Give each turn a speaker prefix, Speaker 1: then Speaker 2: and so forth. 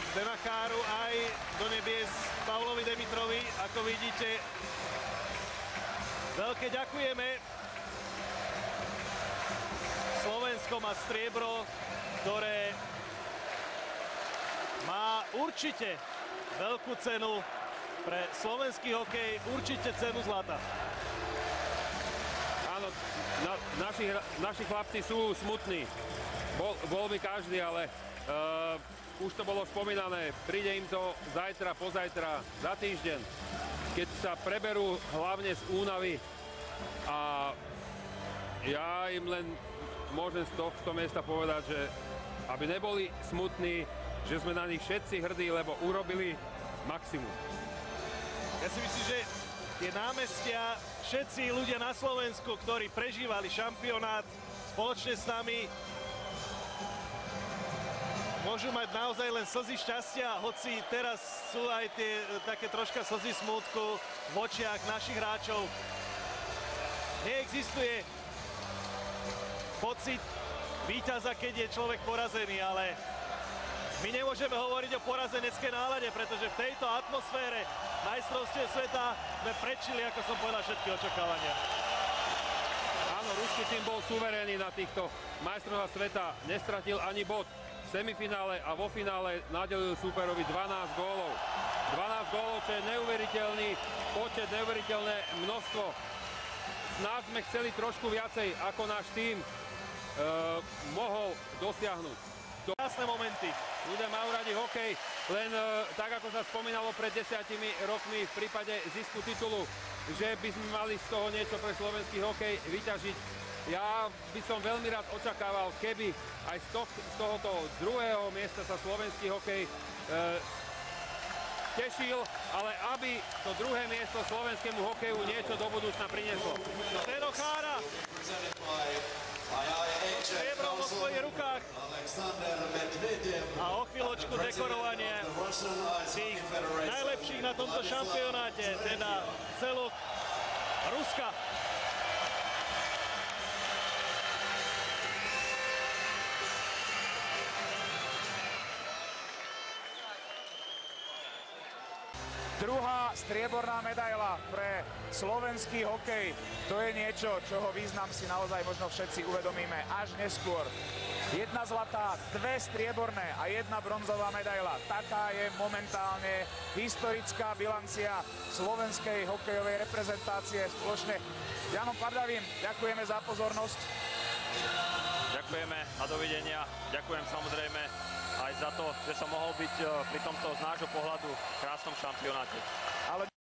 Speaker 1: od Denacháru aj do nebies Pavlovi Demitrovi. Ako vidíte, veľké ďakujeme. Slovensko má striebro, ktoré má určite veľkú cenu pre slovenský hokej, určite cenu zlata.
Speaker 2: Áno, naši chlapci sú smutní. Bol by každý, ale už to bolo spomínané. Príde im to zajtra, pozajtra, za týždeň, keď sa preberú hlavne z únavy. A ja im len môžem z tohto miesta povedať, že aby neboli smutní, že sme na nich všetci hrdí, lebo urobili maximum.
Speaker 1: Ja si myslím, že tie námestia, všetci ľudia na Slovensku, ktorí prežívali šampionát spoločne s nami, môžu mať naozaj len slzy šťastia, hoci teraz sú aj tie také troška slzy smútku v očiach našich hráčov. Neexistuje pocit víťaza, keď je človek porazený, ale my nemôžeme hovoriť o porazeneckej nálade, pretože v tejto atmosfére majstrovstiev sveta sme prečili, ako som povedal, všetky očakávania.
Speaker 2: Áno, ruský tým bol suverénny na týchto majstrovstvách sveta, nestratil ani bod. V semifinále a vo finále nadelil súperovi 12 gólov. 12 gólov, čo je neuveriteľný počet, neuveriteľné množstvo. Snáď sme chceli trošku viacej, ako náš tým mohol dosiahnuť.
Speaker 1: Krásne momenty.
Speaker 2: Ľudia majú radi hokej, len tak, ako sa spomínalo pred 10 rokmi v prípade zisku titulu, že by sme mali z toho niečo pre slovenský hokej vyťažiť. Ja by som veľmi rád očakával, keby aj z tohoto druhého miesta sa slovenský hokej tešil, ale aby to druhé miesto slovenskému hokeju niečo do budúcna prinieslo.
Speaker 1: Denachára striebro vo svojich rukách a o chvíľočku dekorovanie tých najlepších na tomto šampionáte, teda celok Ruska.
Speaker 3: Druhá strieborná medaila pre slovenský hokej. To je niečo, čoho význam si naozaj možno všetci uvedomíme až neskôr. 1 zlatá, 2 strieborné a 1 bronzová medaila. Taká je momentálne historická bilancia slovenskej hokejovej reprezentácie. Spoločne s Janom Pardavým ďakujeme za pozornosť.
Speaker 4: Ďakujeme a dovidenia. Ďakujem samozrejme aj za to, že som mohol byť pri tomto z nášho pohľadu krásnom šampionáte.